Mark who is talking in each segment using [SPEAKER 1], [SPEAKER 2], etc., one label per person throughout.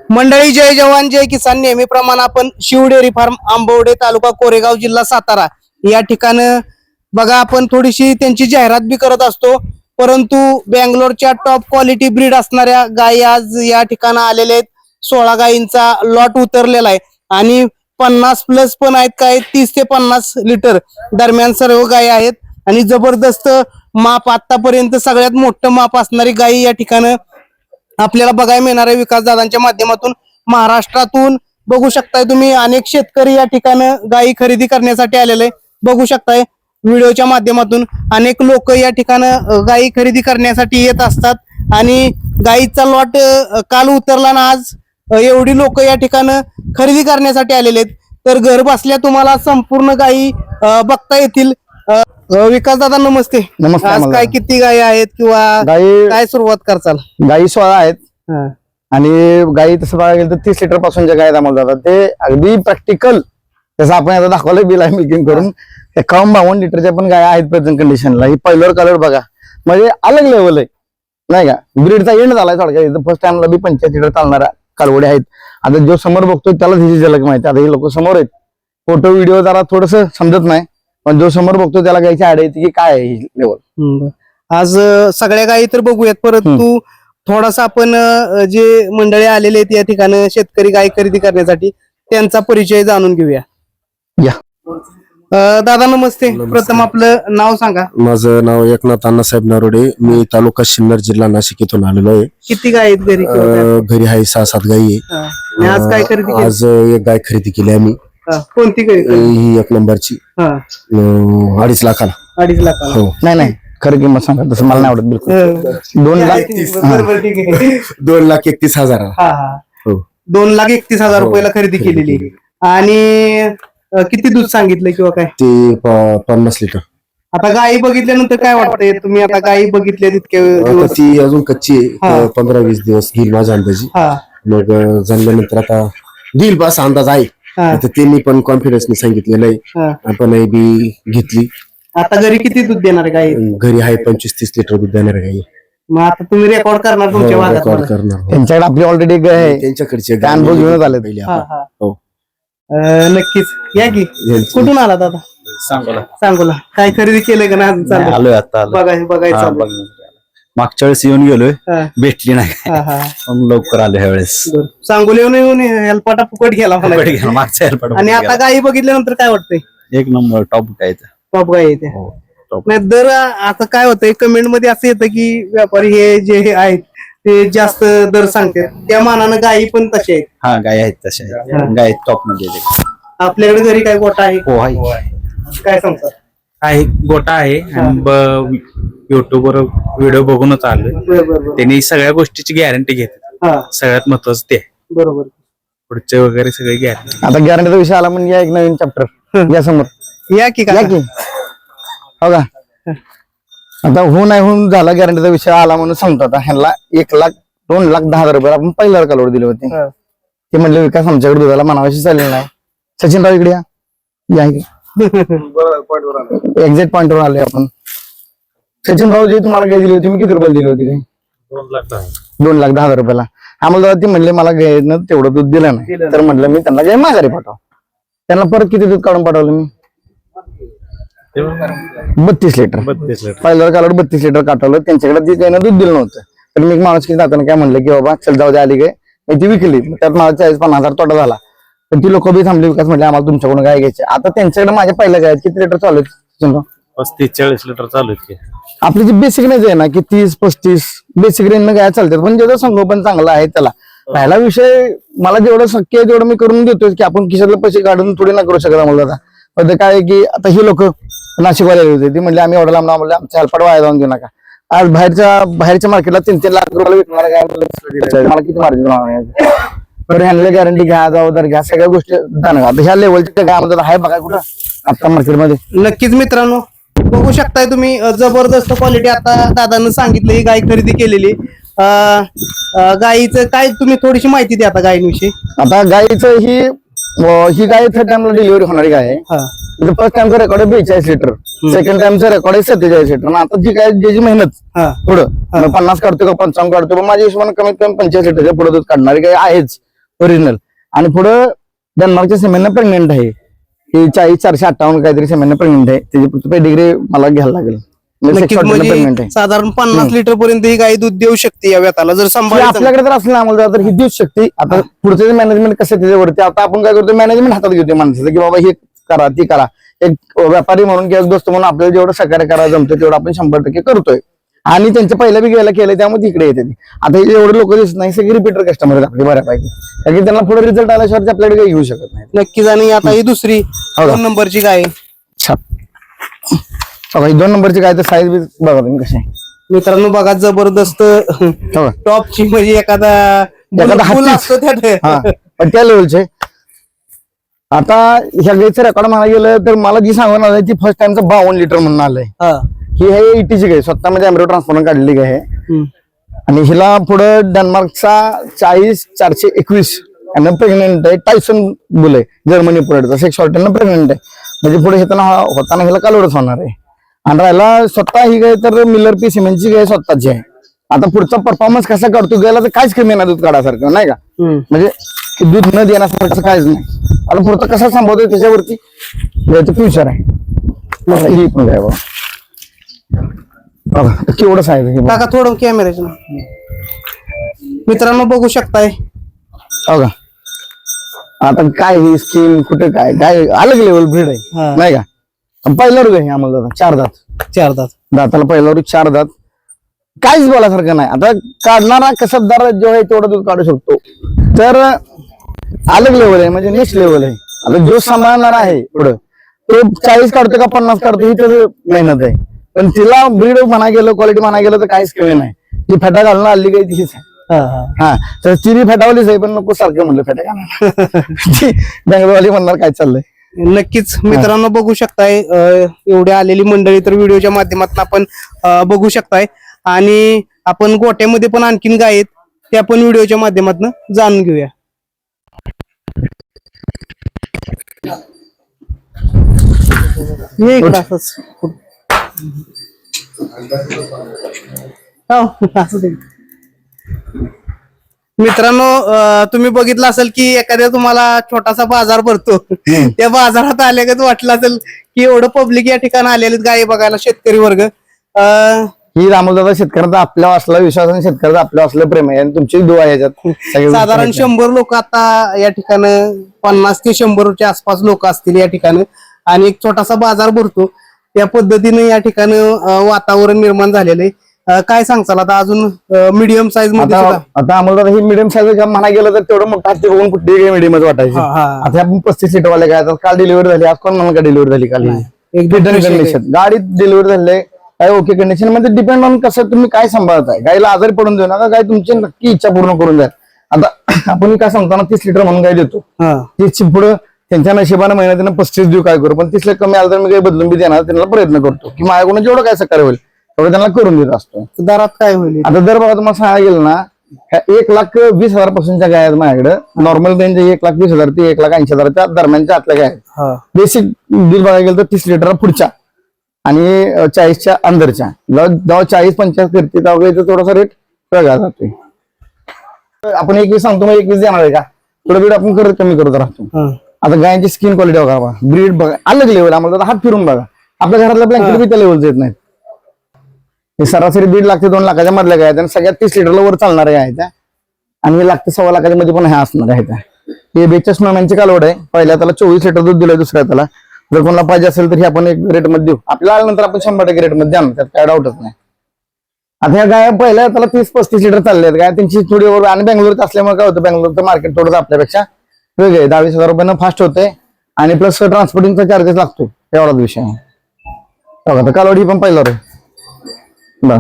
[SPEAKER 1] मंडळी, जय जवान जय किसान. नेहमीप्रमाणे आपण शिव डेअरी फार्म, आंबवडे, तालुका कोरेगाव, जिल्हा सातारा या ठिकाणी बघा आपण थोडीशी त्यांची जाहिरात बी करत असतो. परंतु बेंगलोरच्या टॉप क्वालिटी ब्रीड असणाऱ्या गायी आज या ठिकाणी आलेले आहेत. 16 गायींचा लॉट उतरलेला आहे आणि 50+ पण आहेत. काय 30 ते 50 लिटर दरम्यान सर्व गायी आहेत आणि जबरदस्त माप, आतापर्यंत सगळ्यात मोठं माप असणारी गायी या ठिकाणी आपल्याला बघायला मिळणार आहे. विकास दादांच्या माध्यमातून महाराष्ट्रातून बघू शकताय तुम्ही, अनेक शेतकरी या ठिकाणी गायी खरेदी करण्यासाठी आलेले बघू शकताय. व्हिडिओच्या माध्यमातून अनेक लोक या ठिकाणी गायी खरेदी करण्यासाठी येत असतात आणि गायीचा लॉट काल उतरला ना आज एवढी लोक या ठिकाणी खरेदी करण्यासाठी आलेले आहेत. तर घर बसल्या तुम्हाला संपूर्ण गायी बघता येतील. विकास दादा नमस्ते.
[SPEAKER 2] नमस्ते.
[SPEAKER 1] आज काय किती गायी आहेत किंवा
[SPEAKER 2] गायी
[SPEAKER 1] काय सुरुवात करचाल?
[SPEAKER 2] गायी 16 आहेत आणि गायी तसं बघायला गेलं तर 30 लिटर पासून जे गाय आम्हाला जातात ते अगदी प्रॅक्टिकल. जसं आपण आता दाखवलं बिल आहे मेकिंग करून, 51 लिटरच्या पण गाय आहेत प्रेझेंट कंडिशनला. ही पहिल्यावर कलर बघा, म्हणजे अलग लेवल आहे नाही का. ब्रीडचा एंड झालाय थोडक्यात. फर्स्ट टाइमला बी 85 लिटर चालणारा कालवडे आहेत. आता जो समोर बघतोय त्याला तिची झलक माहिती. आता हे लोक समोर आहेत, फोटो व्हिडिओ जरा थोडस समजत नाही, पण जो समोर बघतो त्याला गायची आड येते की काय आहे ही लेवल.
[SPEAKER 1] आज सगळ्या गायी तर बघूयात, परंतु थोडासा आपण जे मंडळी आलेले आहेत या ठिकाणी शेतकरी गाय खरेदी करण्यासाठी त्यांचा परिचय जाणून घेऊया.
[SPEAKER 2] या
[SPEAKER 1] दादा नमस्ते. प्रथम आपलं नाव सांगा.
[SPEAKER 3] माझं नाव एकनाथ अण्णासाहेब नरोडे. मी तालुका सिन्नर, जिल्हा नाशिक इथून आलेलो आहे.
[SPEAKER 1] किती गाय आहेत घरी?
[SPEAKER 3] घरी आहे 6-7 गायी आहे.
[SPEAKER 1] आणि आज काय खरेदी केली?
[SPEAKER 3] आज एक गाय खरेदी केली आम्ही.
[SPEAKER 1] कोणती गाय?
[SPEAKER 3] ही 1 नंबरची 2.5 लाखाला.
[SPEAKER 1] 2.5 लाखाला?
[SPEAKER 3] हो.
[SPEAKER 2] नाही खरं किंमत सांगा, तसं मला नाही आवडत बिलकुल.
[SPEAKER 3] 2,31,000. हो.
[SPEAKER 1] 2,31,000 रुपयाला खरेदी केलेली. आणि किती दूध सांगितलं किंवा काय?
[SPEAKER 3] ते 50 लिटर.
[SPEAKER 1] आता गायी बघितल्यानंतर काय वाटतंय? तुम्ही आता गायी बघितल्या तितके
[SPEAKER 3] आता ती अजून कच्ची आहे. 15-20 दिवस घेईल माझ्या अंदाजी. मग जमल्यानंतर आता देईल बस अंदाज आहे. आता त्यांनी पण कॉन्फिडन्सने सांगितलेलं आहे. आपण बी घेतली.
[SPEAKER 1] आता घरी किती दूध देणार आहे गायी?
[SPEAKER 3] घरी आहे 25-30 लिटर दूध देणार गाई.
[SPEAKER 1] मग आता तुम्ही रेकॉर्ड करणार तुमच्या भागात?
[SPEAKER 3] रेकॉर्ड करणार.
[SPEAKER 2] त्यांच्याकडे आपली ऑलरेडी गाय आहे,
[SPEAKER 3] त्यांच्याकडचे
[SPEAKER 2] अनुभव घेऊनच आले पहिले.
[SPEAKER 3] हो.
[SPEAKER 1] नक्कीच या की. कुठून आला दादा? सांगोला. काय खरेदी केलंय का नाही?
[SPEAKER 4] आलोय आता.
[SPEAKER 1] बघायचं.
[SPEAKER 4] मागच्या वेळेस येऊन गेलोय, भेटली नाही, लवकर आलो ह्या वेळेस.
[SPEAKER 1] सांगोला येऊन हेल्पाटा फुकट गेला मला.
[SPEAKER 4] मागच्या हेल्पाट.
[SPEAKER 1] आणि आता गायी बघितल्यानंतर काय वाटतंय?
[SPEAKER 4] 1 नंबर टॉप काय
[SPEAKER 1] टॉप गाय येते. नाही दर आता काय होतंय, कमेंट मध्ये असं येतं की व्यापारी हे जे आहेत ते जास्त दर सांगतात, त्या मानानं गायी पण तसे आहेत.
[SPEAKER 4] हा, गाय आहेत तशा. गाय टॉप मध्ये.
[SPEAKER 1] आपल्याकडे घरी काय गोटा आहे?
[SPEAKER 4] हो आहे.
[SPEAKER 1] काय सांगतात?
[SPEAKER 5] आहे गोटा आहे. युट्यूबवर व्हिडिओ बघूनच आलोय. त्यांनी सगळ्या गोष्टीची गॅरंटी घेतात. सगळ्यात महत्वाचं ते.
[SPEAKER 1] बरोबर.
[SPEAKER 5] पुढचे वगैरे सगळे गॅरंटी.
[SPEAKER 2] आता गॅरंटीचा विषय आला म्हणजे या एक नवीन चॅप्टर या समोर.
[SPEAKER 1] या की
[SPEAKER 2] या की. हो का. आता नाही होऊन झाला गॅरंटीचा विषय आला म्हणून सांगतो. आता ह्यांना 1,02,10,000 रुपये आपण पहिल्यावर कालवड दिले होते. ते म्हणले विकास आमच्याकडे दुधाला मानावाशी चाललेला नाही. सचिनराव इकडे या एक्झॅक्ट पॉइंटवर आले आपण. सचिनराव जी तुम्हाला काय दिली होती, मी किती रुपये दिली होती? 2,10,000 रुपयाला. आम्हाला ते म्हणले मला गायनं तेवढं दूध दिलं नाही, तर म्हटलं मी त्यांना गाय माघारी पाठव. त्यांना परत किती दूध काढून पाठवलं मी? 32 लिटर. पहिल्यावर कालवड 32 लिटर काढवलं. त्यांच्याकडे ती गायनं दूध दिलं नव्हतं, तर मी माणूस की जाताना काय म्हणलं की बाबा चल जाऊ दे, आली गाय. मी ती विकली. त्यात मला 40-50,000 तोटा झाला. पण ती लोक बी थांबली. विकास म्हटले आम्हाला तुमच्याकडून गाय घ्यायची. आता त्यांच्याकडे माझ्या पहिल्या गाय किती लिटर चालू आहेत?
[SPEAKER 5] 35-40 लिटर चालू आहेत.
[SPEAKER 2] आपली जी बेसिक रेंज आहे ना की 30-35 बेसिक रेंज गाय चालतात, पण ज्याचं संगोपन चांगलं आहे त्याला. पहिला विषय मला जेवढं शक्य आहे तेवढं मी करून देतोय की आपण खिशातले पैसे काढून थोडी ना करू शकत आम्हाला. पण काय आहे की आता ही लोक नाशिकवाले होते, ती म्हणले आम्ही एवढं लांब म्हणले आमच्या हेल्पाट वाया जाऊन देऊ नका. आज बाहेरच्या मार्केटला 3-3 लाख रुपयाला विकणार काय मला किती मार्जिन? तर ह्यांना गॅरंटी घ्या, जबाबदार घ्या, सगळ्या गोष्टी. आता ह्या लेवलच्या गाय म्हणतात आहे बघा कुठं आता मार्केटमध्ये.
[SPEAKER 1] नक्कीच मित्रांनो बघू शकताय तुम्ही, जबरदस्त क्वालिटी. आता दादांनी सांगितलं ही गाय खरेदी केलेली. गायीचं काय तुम्ही थोडीशी माहिती द्या आता गायीविषयी.
[SPEAKER 2] आता गायीचं ही गाय 3rd टाइमला डिलिव्हरी होणारी गाय आहे. फर्स्ट टाइमचा रेकॉर्ड आहे 42 लिटर, सेकंड टाइमचा रेकॉर्ड आहे 47 लिटर. आता जी काय ज्याची मेहनत पुढं 50 काढतो का 55 काढतो, पण माझ्या हिशोबाने कमीत कमी 45 लिटरच्या पुढे दूध काढणारी काही आहेच ओरिजिनल. आणि पुढं डेन्मार्कच्या सेमेनं प्रेग्नेंट आहे, ही 40-458 काहीतरी सेमेनं प्रेग्नेंट आहे. त्याची पेडिग्री मला घ्यायला लागेल.
[SPEAKER 1] नक्कीच
[SPEAKER 2] प्रेग्नेंट
[SPEAKER 1] म्हणजे
[SPEAKER 2] आहे.
[SPEAKER 1] साधारण 50 लिटर पर्यंत ही गाय दूध देऊ शकते या व्यताला जर
[SPEAKER 2] हे
[SPEAKER 1] सांभाळलं.
[SPEAKER 2] आपल्याकडे जर असलं आम्हाला तर ही देऊच शकते. आता पुढचं मॅनेजमेंट कसं आहे त्याच्यावरती. आता आपण काय करतो, मॅनेजमेंट हातात घेतो माणसाचं, की बाबा हे करा ती करा. एक व्यापारी म्हणून किंवा एक दोस्त म्हणून आपल्याला जेवढं सहकार्य करायला जमतं तेवढं आपण 100% करतोय. आणि त्यांच्या पहिल्या बी गेला केलं त्यामुळे इकडे येते ती. आता हे एवढे लोक दिसत नाही, सगळे रिपीटर कस्टमर आहेत आपले बऱ्यापैकी, कारण की त्यांना पुढे रिझल्ट आल्याशिवाय आपल्याकडे काही घेऊ शकत नाही.
[SPEAKER 1] नक्कीच. आणि आता ही दुसरी 2 नंबरची गाय आहे.
[SPEAKER 2] ही 2 नंबरची काय तर साईज बी बघा तुम्ही कशी आहे.
[SPEAKER 1] मित्रांनो बघा जबरदस्त टॉपची, म्हणजे एखादा फुल असतो त्यात.
[SPEAKER 2] पण त्या लेवलचे. आता ह्या गाईचं रेकॉर्ड म्हणायला गेलं तर मला जी सांगून आलंय ती फर्स्ट टाइमचं 52 लिटर म्हणून आलंय. ही आहे 80ची गाय, स्वतःमध्ये एम्ब्रियो ट्रान्सफॉर्मर काढलेली गाय आहे. आणि हिला पुढे डेन्मार्कचा 40-421 प्रेग्नेंट आहे. टायसन बुल आहे जर्मनी पुढे 6 शॉर्टन प्रेग्नेंट आहे. म्हणजे पुढे होताना हिला कालवडच होणार आहे. आणि राहिला स्वतः ही गाय तर मिलर पी सिमेंटची गाय स्वतःची आहे. आता पुढचा परफॉर्मन्स कसा करतो गेला तर काहीच कमी नाही दूध काढासारखं, नाही का. म्हणजे दूध न देण्यासारखं काहीच नाही. आता पुढचा कसा संभवतोय त्याच्यावरती फ्युचर आहे. ही पण गाय बघा केवढंच आहे.
[SPEAKER 1] काका थोडं कॅमेऱ्याचं मित्रांनो बघू शकताय.
[SPEAKER 2] बघा आता काय ही स्कीम कुठे काय काय अलग लेवल ब्रीड आहे, नाही का. पहिला रुग आहे आम्हाला 4 दात दाताला पहिला रुग 4 दात. काहीच बोलासारखं नाही. आता काढणारा कसबदार जो आहे तेवढं दूध काढू शकतो. तर अलग लेवल आहे, म्हणजे नेक्स्ट लेवल आहे. आता जो सांभाळणार आहे पुढं तो 40 काढतो का 50 काढतो ही तर मेहनत आहे. पण तिला ब्रीड म्हणा गेलं, क्वालिटी म्हणा गेलं तर काहीच कमी नाही. ती फेटा घालून आली काही तीच आहे. हा तर तिने फेटावलीच आहे, पण नको सारखं म्हणलं फेटा घालणार. बेंगलोरवाली म्हणणार काय चाललंय.
[SPEAKER 1] नक्कीच मित्रांनो बघू शकताय. एवढी आलेली मंडळी तर व्हिडिओच्या माध्यमातून आपण बघू शकताय. आणि आपण गोट्यामध्ये पण आणखीन गाय आहेत त्या पण व्हिडिओच्या माध्यमातून जाणून घेऊया. हे इकडं असंच. असं दे. मित्रांनो तुम्ही बघितलं असेल की एखाद्या तुम्हाला छोटासा बाजार भरतो, त्या बाजारात आल्यागत वाटलं असेल की एवढं पब्लिक या ठिकाणी आलेले गाय बघायला, शेतकरी वर्ग.
[SPEAKER 2] ही रामोदादा शेतकऱ्यांचा आपल्या असला विश्वास आणि शेतकऱ्याचा आपल्या असलं प्रेम आहे. आणि तुमची दुआ याच्यात
[SPEAKER 1] साधारण 100 लोक आता या ठिकाणी 50 ते 100च्या आसपास लोक असतील या ठिकाणी. आणि एक छोटासा बाजार भरतो त्या पद्धतीने या ठिकाणी वातावरण निर्माण झालेलं आहे. काय सांगचाल आता अजून मीडियम साईज मध्ये
[SPEAKER 2] आता आम्हाला ही मिडियम साईज म्हणा गेलं तर तेवढं मोठं हत्ती बघून कुठली मिडियमच वाटायची. आता आपण 35 सीटर वाले काय काल डिलिव्हरी झाली, आज कोण म्हणून का डिलिव्हरी झाली काल कंडिशन गाडीत डिलिव्हरी झाली काय ओके कंडिशन मध्ये. डिपेंड ऑन कसं तुम्ही काय सांभाळताय. गायला आजारी पडून देऊ नका, गाय तुमची नक्की इच्छा पूर्ण करून द्या. आता आपण काय सांगतो 30 लिटर म्हणून गाय देतो, 30 पुढे त्यांच्या नशिबाने महिन्यात 35 देऊ काय करू, पण 30 लाख कमी आलं तर मी काही बदलून बी देणार, त्यांना प्रयत्न करतो की माझ्याकडून जेवढं काय सहकार्य होईल तेवढं त्यांना करून देत असतो.
[SPEAKER 1] दरात काय होईल
[SPEAKER 2] आता दर बघा तुम्हाला सांगायला गेलं ना, 1,20,000 पासूनच्या गाय आहेत माझ्याकडे. नॉर्मल रेंज 1,20,000 ते 1,80,000च्या दरम्यानच्या आतल्या गाय आहेत. बेसिक दूध बघायला गेलं तर 30 लिटर पुढच्या आणि 40च्या अंदरच्या. जेव्हा 40-50 करते तेव्हा थोडासा रेट वेगळा जातोय. आपण 21 सांगतो मग 21 देणार आहे का, थोडं बीड आपण करत कमी करत राहतो. आता गायांची स्किन क्वालिटी बघा, ब्रीड बघा, अलग लेवल. आम्हाला हात फिरून बघा, आपल्या घरातला ब्लँकेट बी त्या लेवलचे येत नाहीत. हे सरासरी 1.5 लाख ते 2 लाखाच्या मधल्या गाय आहेत. सगळ्यात 30 लिटरला वर चालणाऱ्या गाय आहेत. आणि हे 1,00,000 ते 1.25 लाखाच्या मध्ये पण ह्या असणार आहेत. हे 42 महिन्यांची कालवड आहे. पहिल्या त्याला 24 लिटर दूध दिलंय, दुसऱ्या त्याला जर कोणाला पाहिजे असेल तर हे आपण एक रेट मध्ये देऊ. आपल्याला आल्यानंतर आपण 100% रेट मध्ये द्या, त्यात काय डाऊटच नाही. आता ह्या गाय पहिल्या त्याला 30-35 लिटर चालले आहेत गाय, त्यांची थोडी आणि बेंगलोरच असल्यामुळे काय होतं, बेंगलोरचं मार्केट थोडंसं आपल्यापेक्षा वेगळे 22,000 रुपयानं फास्ट होते आणि प्लस ट्रान्सपोर्टिंगचा चार्जेस लागतो, एवढाच विषय आहे. बघा कालवडी पण पहिल्यावर आहे बघा,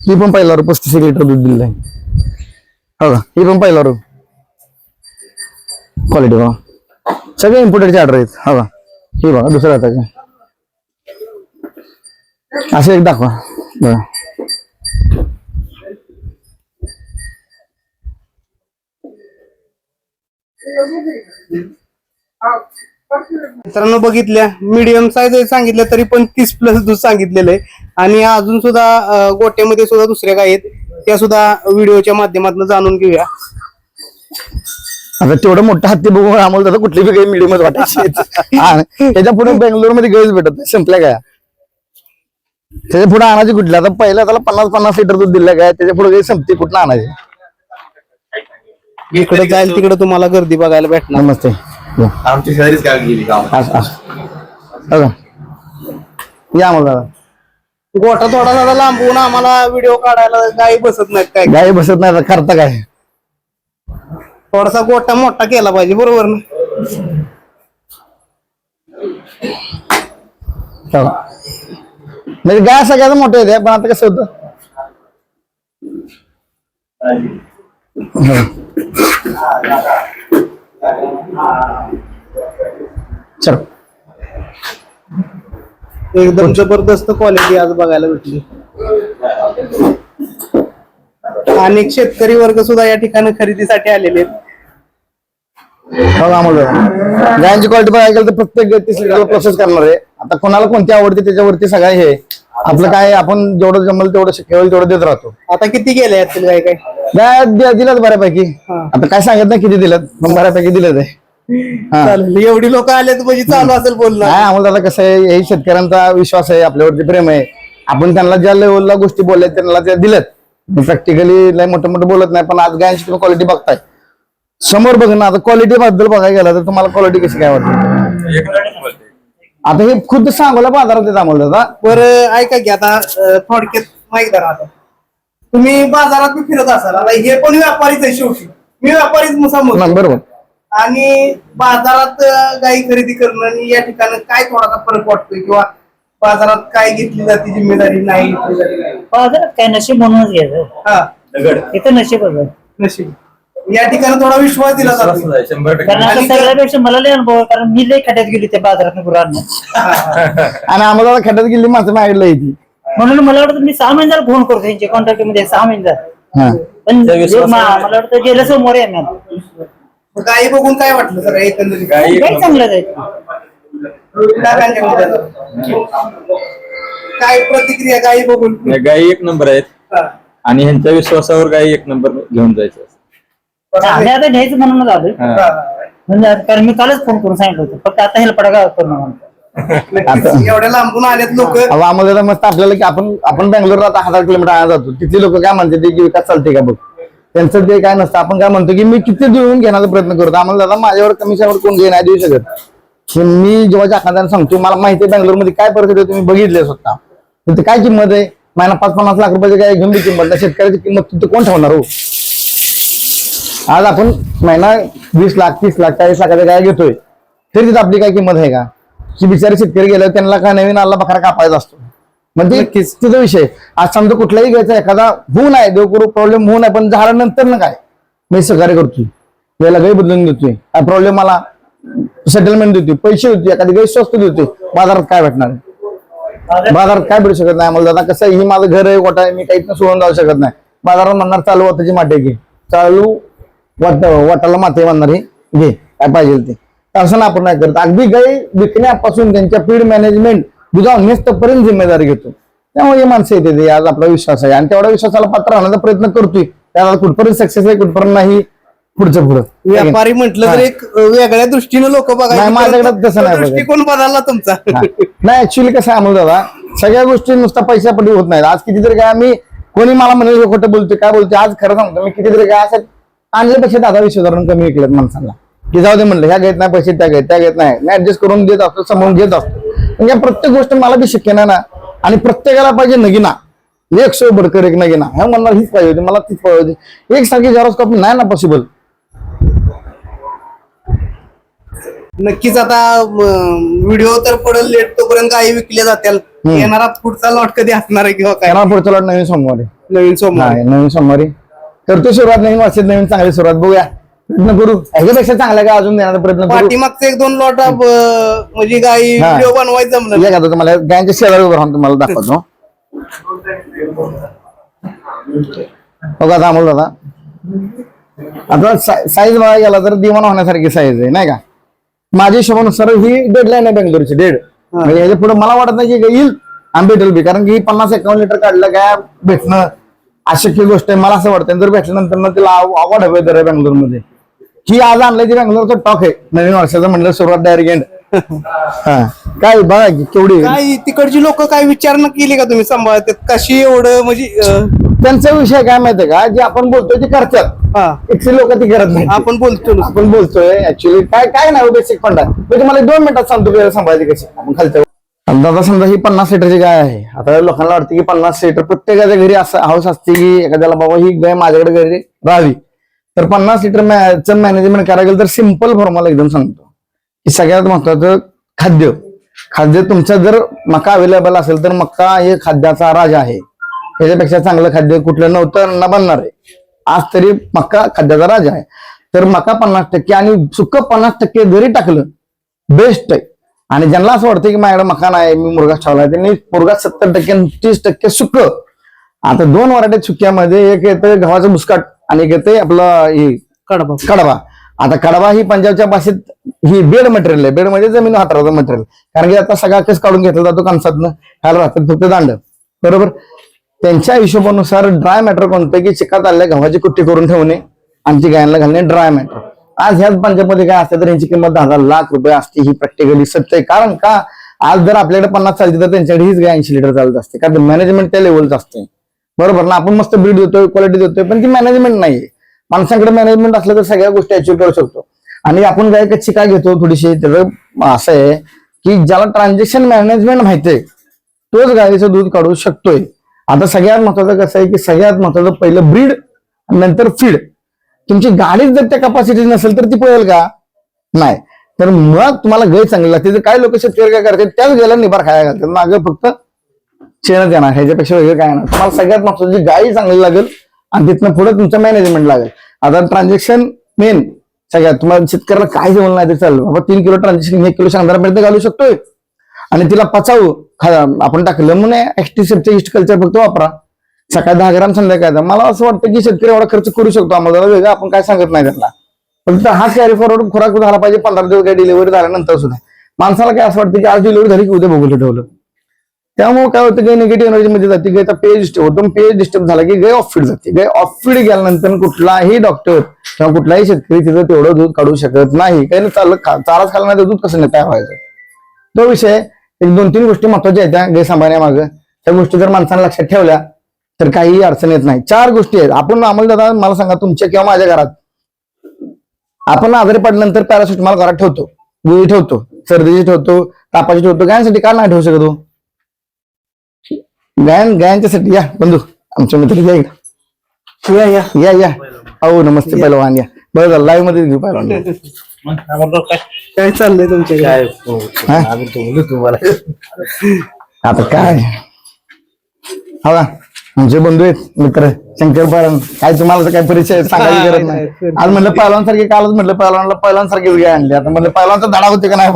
[SPEAKER 2] ही पण पहिल्यावर 35 लिटर दूध दिलेलं आहे. बघा ही पण पहिल्यावर क्वालिटी बघा, सगळे इम्पोर्टेडचे ऑर्डर आहेत. बघा ही बघा दुसऱ्या हाताचे असं एक दाखवा बघा.
[SPEAKER 1] मित्रांनो बघितल्या मीडियम साईज सांगितलं तरी पण 30+ दूध सांगितलेलं आहे आणि अजून सुद्धा गोट्यामध्ये सुद्धा दुसऱ्या गाय आहेत त्या सुद्धा व्हिडिओच्या माध्यमातून जाणून घेऊया.
[SPEAKER 2] आता तेवढं मोठं हत्ती बघून आम्हाला दादा कुठली बी गाय मिडियमच वाटायची. त्याच्या पुढे बेंगलोरमध्ये गायच भेटत नाही, संपल्या काय त्याच्या पुढे आणायची कुठली. आता पहिल्या त्याला 50-50 लिटर दूध दिलं काय, त्याच्या पुढे काही संपती कुठं आणायची.
[SPEAKER 1] इकडे जाईल तिकडे तुम्हाला गर्दी बघायला भेटणार.
[SPEAKER 2] नमस्ते.
[SPEAKER 6] आमची शहरीच गाव गेली
[SPEAKER 2] या मग दादा.
[SPEAKER 1] गोठा थोडा थोडा लांबवून आम्हाला व्हिडिओ काढायला गायी बसत नाहीत काय.
[SPEAKER 2] गाय बसत नाही, आता करता काय.
[SPEAKER 1] थोडासा गोठा मोठा केला पाहिजे, बरोबर ना.
[SPEAKER 2] म्हणजे गाय सगळ्यात मोठे होते, पण आता कसं होतं चल
[SPEAKER 1] एकदम जबरदस्त क्वालिटी आज बघायला भेटली. अनेक शेतकरी वर्ग सुद्धा या ठिकाणी खरेदीसाठी आलेले आहेत.
[SPEAKER 2] गायांची क्वालिटी बघायला गेलं तर प्रत्येक 30 लिटरला प्रोसेस करणार आहे. आता कोणाला कोणती आवडते त्याच्यावरती सगळं हे आपलं काय, आपण जेवढं जमल तेवढं शक्य होईल तेवढं देत राहतो.
[SPEAKER 1] आता किती गेले असतील गाय काय?
[SPEAKER 2] दिलात बऱ्यापैकी. आता काय सांगत नाही किती दिलं, पण बऱ्यापैकी दिलं ते.
[SPEAKER 1] चालेल, एवढी लोक आलेत म्हणजे चालू असेल बोलणं.
[SPEAKER 2] नाही आम्हाला दादा कसं आहे, हे शेतकऱ्यांचा विश्वास आहे, आपल्यावरती प्रेम आहे. आपण त्यांना ज्या लेवलला गोष्टी बोलल्या त्यांना त्या दिल्यात. प्रॅक्टिकली लय मोठं मोठं बोलत नाही, पण आज गायांची तुम्ही क्वालिटी बघताय समोर बघ ना. आता क्वालिटी बद्दल बघायला गेला तर तुम्हाला क्वालिटी कशी काय वाटते. आता हे खुद सांगोला बाजारात येत आम्हाला दादा.
[SPEAKER 1] बरं ऐका की आता थोडक्यात माहिती करा. आता तुम्ही बाजारात बी फिरत असाल, आता हे पण व्यापारीच आहे शेवटी. मी व्यापारीच समोर
[SPEAKER 2] बरोबर.
[SPEAKER 1] आणि बाजारात गाई खरेदी करणं आणि या ठिकाणी काय थोडासा फरक वाटतोय, किंवा बाजारात काय घेतली जाते जिम्मेदारी नाही
[SPEAKER 7] बाजारात काय नशीब म्हणूनच घ्यायचं.
[SPEAKER 1] हा
[SPEAKER 7] इथं नशीब
[SPEAKER 1] नशीब. या ठिकाणी थोडा विश्वास दिला जातो.
[SPEAKER 6] 100%
[SPEAKER 7] कारण आता सगळ्यापेक्षा मला लय अनुभव आहे, कारण मी लय खड्यात गेली त्या बाजारात गुरांना.
[SPEAKER 2] आणि आम्हाला खड्यात गेली माणसं मागितलं येते,
[SPEAKER 7] म्हणून मला वाटतं मी 6 महिन्याला फोन करतो त्यांच्या कॉन्टॅक्ट मध्ये 6 महिन्यात. पण मला वाटतं गेलं समोर येणार.
[SPEAKER 1] गाई बघून काय वाटलं सगळं एकंदरीत?
[SPEAKER 6] गाई एक
[SPEAKER 7] काही चांगलं आहे.
[SPEAKER 1] काय प्रतिक्रिया गाई बघून?
[SPEAKER 6] गाई एक नंबर आहेत
[SPEAKER 1] हा.
[SPEAKER 6] आणि ह्यांच्या विश्वासावर गाई एक नंबर घेऊन जायचं.
[SPEAKER 7] आम्ही आता घ्यायचं म्हणून आलोय.
[SPEAKER 6] हा.
[SPEAKER 7] म्हणजे कारण मी कालच फोन करून सांगितलं होतं, फक्त आता हेल्प पडा करून.
[SPEAKER 1] नक्कीच. एवढ्या लांबून आलेत लोक.
[SPEAKER 2] आम्हाला मस्त आपल्याला की आपण बेंगलोरला आता 1000 किलोमीटर आला जातो. तिथले लोक काय म्हणते की विकास चालते का बघ, त्यांचं ते काय नसतं. आपण काय म्हणतो की मी किती देऊन घेण्याचा प्रयत्न करतो. आम्हाला दादा माझ्यावर कमिशनवर कोण घे नाही देऊ शकत. पण मी जेव्हा एखाद्याला सांगतो मला माहिती आहे बेंगलोरमध्ये काय परिस्थिती आहे, तुम्ही बघितले स्वतः. तिथे काय किंमत आहे, महिना 5-50 लाख रुपयाची काय घेऊन बी किंमत नाही. शेतकऱ्याची किंमत तिथे कोण ठेवणार हो. आज आपण महिना 20 लाख 30 लाख 40 लाखाच्या काय घेतोय, तरी तिथे आपली काय किंमत आहे का? की बिचारे शेतकरी गेल्यावर त्यांना काय नवीन आला बकरा कापायचा असतो. म्हणजे तिचा विषय. आज समजा कुठलाही घ्यायचा एखादा होऊ नये, देवकरू प्रॉब्लेम होऊ नये, पण झाल्यानंतर ना काय मी सहकार्य करतोय, वेळेला गाई बदलून देतोय, काय प्रॉब्लेम मला सेटलमेंट देतोय, पैसे होते, एखादी गाई स्वस्त देतोय. बाजारात काय भेटणार, बाजारात काय भेटू शकत नाही आम्हाला दादा. कसं ही माझं घर आहे, गोठा आहे, मी काहीच सोडून जाऊ शकत नाही. बाजारात म्हणणार चालू वाटाची माटे घे, चालू वाटाला माते म्हणणार हे घे, काय पाहिजे ते. असं ना आपण नाही करत. अगदी गाई विकण्यापासून त्यांच्या फीड मॅनेजमेंट दुधावर नेसपर्यंत जिम्मेदारी घेतो. त्यामुळे हे माणसं येते. आज आपला विश्वास आहे आणि तेवढ्या विश्वासाला पात्र राहण्याचा प्रयत्न करतोय. त्याला कुठपर्यंत सक्सेस आहे कुठपर्यंत नाही, पुढचं पुढं.
[SPEAKER 1] व्यापारी म्हटलं तर एक वेगळ्या दृष्टीने लोक बघायला.
[SPEAKER 2] माझ्याकडे तसं नाही बघायचं.
[SPEAKER 1] दृष्टिकोन बदलला तुमचा.
[SPEAKER 2] नाही ऍक्च्युली कसं आहे अमोल दादा, सगळ्या गोष्टी नुसता पैशापटी होत नाहीत. आज कितीतरी काय मी कोणी मला म्हणेल खोटं बोलतोय काय बोलतोय, आज खरं सांगतो मी कितीतरी काय असं आणल्यापेक्षा 10-20 हजारांनी कमी विकलेत माणसांना. की जाऊ दे म्हणलं, ह्या घेत नाही पैसे, त्या घेत नाही, मी ऍडजस्ट करून देत असतो, समोरून घेत असतो. म्हणजे प्रत्येक गोष्ट मला बी शक्य नाही ना. आणि प्रत्येकाला पाहिजे नगिना, एक शो बडकर एक नगिना. हे म्हणणार हीच पाहिजे होती, मला तीच पाहिजे होती. एक सारखी झेरॉक्स नाही ना पॉसिबल.
[SPEAKER 1] नक्कीच. आता व्हिडिओ तर पडेल लेट, तोपर्यंत गाई विकल्या जातील. येणारा पुढचा लॉट कधी असणार आहे किंवा काय?
[SPEAKER 2] पुढचा लॉट नवीन सोमवारी.
[SPEAKER 1] नवीन सोमवार.
[SPEAKER 2] नवीन सोमवारी करतो सुरुवात. नवीन वर्षात नवीन चांगली सुरुवात बघूया, प्रयत्न करू. ह्याच्यापेक्षा चांगला का अजून देण्याचा प्रयत्न करू.
[SPEAKER 1] पाठीमागचे 1-2 लॉट म्हणजे गाई व्हिडिओ बनवायचं जमलं.
[SPEAKER 2] या का तुम्हाला गायांच्या शेजारी उभं राहून तुम्हाला दाखवतो. बघा आता अमोल दादा, आता साईज बघायला गेला तर दिवाण होण्यासारखी साईज आहे नाही का. माझ्या हिशोबानुसार ही डेडलाईन आहे बेंगलोरची डेड. म्हणजे ह्याच्या पुढे मला वाटत नाही की येईल आणि भेटेल बी, कारण की 50-51 लिटर काढलं काय भेटणं अशक्य गोष्ट आहे. मला असं वाटतं जर भेटल्यानंतर ना तिला आवड हवे तर बेंगलोरमध्ये. ही आज आणलंय ती बेंगलोरचं टॉक आहे नवीन वर्षाचं म्हणलं सुरुवात डायरेक्ट एंड. काय बघा की केवढी
[SPEAKER 1] काय तिकडची लोक काय विचार न केली का तुम्ही सांभाळतात कशी एवढं म्हणजे
[SPEAKER 2] त्यांचा विषय काय माहितीये का, जे आपण बोलतोय ते करतात, एकशे लोक ती करत नाही.
[SPEAKER 1] आपण बोलतो
[SPEAKER 2] आपण बोलतोय ऍक्च्युली काय नाही बेसिक फंड आहे. मी तुम्हाला 2 मिनिटात सांगतो की सांभाळायची कशी. आपण खालच्या दादा समजा ही 50 लिटरची गाय आहे. आता लोकांना वाटतं की 50 लिटर प्रत्येकाच्या घरी असं हाऊस असते की एखाद्याला बाबा ही गाय माझ्याकडे घरी राहावी. तर 50 लिटर मॅनेजमेंट करायला गेलं तर सिंपल फॉर्म्युला एकदम सांगतो की सगळ्यात महत्वाचं खाद्य तुमचं जर मका अवेलेबल असेल तर मका हे खाद्याचा राजा आहे. त्याच्यापेक्षा चांगलं खाद्य कुठलं नव्हतं ना बनणार आहे. आज तरी मका खाद्याचा राजा आहे. तर मका 50% आणि सुक्क 50% जरी टाकलं बेस्ट आहे. आणि ज्यांना असं वाटतं की माझ्याकडे मका नाही मी मुरघास ठेवलाय त्यांनी मुरघास 70% 30% सुक्क. आता 2 व्हरायटी सुक्यामध्ये एक येतं गव्हाचं बुसकाट आणि एक येतं आपलं कडबा. आता कडबा ही पंजाबच्या भाषेत ही बेड मटेरियल आहे. बेड म्हणजे जमीन हातराचं मटेरियल. कारण की आता सगळा केस काढून घेतला जातो कणसातनं, खायला राहतात फक्त दांड. बरोबर. त्यांच्या हिशोबानुसार ड्राय मॅटर कोणतं की चिकात आलेल्या गव्हाची कुट्टी करून ठेवणे आणि ती गायांना घालणे ड्राय मॅटर. आज ह्याच पंजाबमध्ये काय असते तर यांची किंमत 10,000 लाख रुपये असते. ही प्रॅक्टिकली सत्य आहे. कारण का आज जर आपल्याकडे 50 चालते तर त्यांच्याकडे हीच गाय 80 लिटर चालत असते. कारण मॅनेजमेंट त्या लेवलचं असते. बरोबर ना. आपण मस्त ब्रीड देतोय क्वालिटी देतोय पण ती मॅनेजमेंट नाहीये. माणसांकडे मॅनेजमेंट असलं तर सगळ्या गोष्टी अचीव्ह करू शकतो. आणि आपण गाय कच्ची काय घेतो थोडीशी त्याचं असं आहे की ज्याला ट्रान्झॅक्शन मॅनेजमेंट माहितीये तोच गायीचं दूध काढू शकतोय. आता सगळ्यात महत्वाचं कसं आहे की सगळ्यात महत्वाचं पहिलं ब्रीड नंतर फीड. तुमची गाडीच जर त्या कॅपॅसिटी नसेल तर ती पळेल का नाही. तर मग तुम्हाला गाय चांगली लागते. तर काय लोक शेतकरी काय करतात त्याच गायला निभार खायला घालतात. मागं फक्त शेणच येणार ह्याच्यापेक्षा वेगळं काय नाही. तुम्हाला सगळ्यात महत्वाची गाय चांगली लागेल आणि तिथनं पुढे तुमचं मॅनेजमेंट लागेल. आता ट्रान्झॅक्शन मेन सगळ्यात तुम्हाला शेतकऱ्याला काय जमलं नाही तर चाललं बाबा 3 किलो ट्रान्झॅक्शन 1 किलो शेंगदाण्यापर्यंत घालू शकतोय आणि तिला पचावू आपण टाकलं म्हणून ऍक्टिव्ह ईस्ट कल्चर फक्त वापरा. सकाळी 10 ग्राम संध्याकाळी. मला असं वाटतं की शेतकरी एवढा खर्च करू शकतो. आम्हाला वेगळं आपण काय सांगत नाही त्यांना. फक्त हा कॅरी फॉरवर्ड खुराक झाला पाहिजे 15 दिवस काय डिलिव्हरी झाल्यानंतर सुद्धा. माणसाला काय असं वाटतं की आज डिलिव्हरी झाली की उद्या बघून ठेवलं. त्यामुळे काय होतं की निगेटिव्ह एनर्जी मध्ये जाते. गायचा पेज डिस्टर्ब होतो. पेज डिस्टर्ब झाला की गाय ऑफ फीड जाते. गाय ऑफ फीड गेल्यानंतर कुठलाही डॉक्टर किंवा कुठलाही शेतकरी तिथं तेवढं दूध काढू शकत नाही. काही चाराच खाल्ला नाही तर दूध कसं नाही तयार व्हायचं. तो विषय एक 2-3 गोष्टी महत्वाच्या आहेत त्या गाय सांभाळण्यामागं. त्या गोष्टी जर माणसाने लक्षात ठेवल्या तर काही अडचण येत नाही. 4 गोष्टी आहेत. आपण आम्हाला दादा मला सांगा तुमच्या किंवा माझ्या घरात आपण आजारी पडल्यानंतर पॅरासिटामॉल घरात ठेवतो, गोळी ठेवतो, सर्दीची ठेवतो, तापाची ठेवतो. गायांसाठी का नाही ठेवू शकतो. गायांच्यासाठी या बंधू आमच्या मित्र या या हो नमस्ते पहिलवान या. बरं झालं लाईव्ह मध्ये घेऊ पहिलवान.
[SPEAKER 1] काय चाललंय तुमच्या
[SPEAKER 2] आता काय हो का आमचे बंधू आहेत मित्र शंकर पहिलवान. काय तुम्हाला तर काय परिचय सांगायची गरज नाही. आज म्हणलं पहिलवान सारखे कालच म्हटलं पहिलवानला पहिलवान सारखीच गाय आणली. आता म्हणलं पहिलवानचा धडा होते का नाही.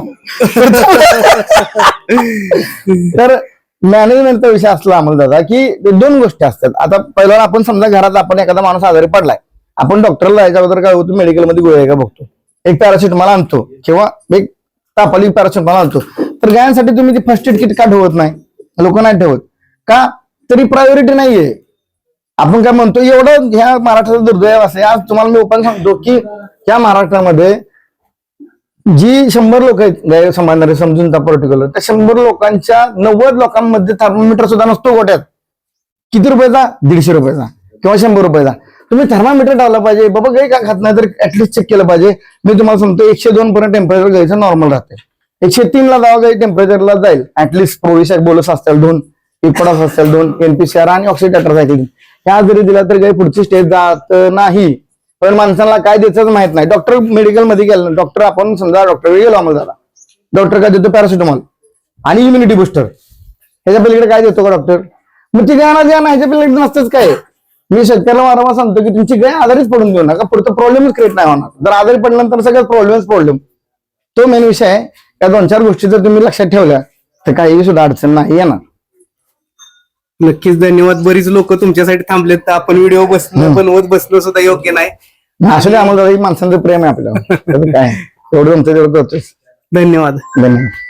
[SPEAKER 2] तर मॅनेजमेंटचा विषय असला आम्हाला दादा की 2 गोष्टी असतात. आता पहिला आपण समजा घरात आपण एखादा माणूस आजारी पडलाय आपण डॉक्टरला जायच्या अगोदर काय होतं मेडिकलमध्ये गोळ्या का बघतो. एक पॅरासिटामॉल आणतो किंवा एक तापाली पॅरासिटामॉल आणतो. तर गायांसाठी तुम्ही ती फर्स्ट एड किट का ठेवत नाही. लोक नाही ठेवत का तरी प्रायोरिटी नाहीये. आपण काय म्हणतो एवढं ह्या महाराष्ट्राचं दुर्दैव असे. आज तुम्हाला मी ओपन सांगतो की ह्या महाराष्ट्रामध्ये जी 100 लोक आहेत गाय सांभाळणारे समजून त्या पर्टिक्युलर त्या 100 लोकांच्या 90 लोकांमध्ये थर्मोमीटर सुद्धा नसतो गोट्यात. किती रुपयाचा 150 रुपयाचा किंवा 100 रुपयाचा. तुम्ही थर्मामीटर टाकला पाहिजे. बाबा गाय का खात नाही तर ऍटलिस्ट चेक केलं पाहिजे. मी तुम्हाला सांगतो 102 पर्यंत टेम्परेचर गायचं नॉर्मल राहते. 103 ला जावा गाई टेम्परेचरला जाईल. ऍटलिस्ट प्रोविशॅक बोलस असतील 2 इपॉडस असतील 2 NPCR आणि ऑक्सिडेटर सायकल ह्या जरी दिला तर गाय पुढची स्टेज जात नाही. पण माणसाला काय द्यायचं माहित नाही. डॉक्टर मेडिकल मध्ये गेलं डॉक्टर आपण समजा डॉक्टर गेलो आम्हाला झाला डॉक्टर काय देतो पॅरासिटामॉल आणि इम्युनिटी बुस्टर. ह्याच्या पलीकडे काय देतो का डॉक्टर. मग ती गाय द्या ना ह्याच्या पलीकडे नसतंच काय. मी शेतकऱ्याला वारंवार सांगतो की तुमची गाय आजारीच पडून देऊ नका. पुढचा प्रॉब्लेमच क्रिएट नाही होणार. जर आजारी पडल्यानंतर सगळ्यात प्रॉब्लेम तो मेन विषय आहे. त्या 2-4 गोष्टी जर तुम्ही लक्षात ठेवल्या तर काही सुद्धा अडचण नाही येणार.
[SPEAKER 1] नक्कीच धन्यवाद. बरीच लोक तुमच्यासाठी थांबलेत तर आपण व्हिडिओ बनवत बसलो सुद्धा योग्य नाही.
[SPEAKER 2] असं आम्हाला माणसांचं प्रेम आहे आपल्यावर. काय एवढं जमतं तेवढं करतोय.
[SPEAKER 1] धन्यवाद.
[SPEAKER 2] धन्यवाद.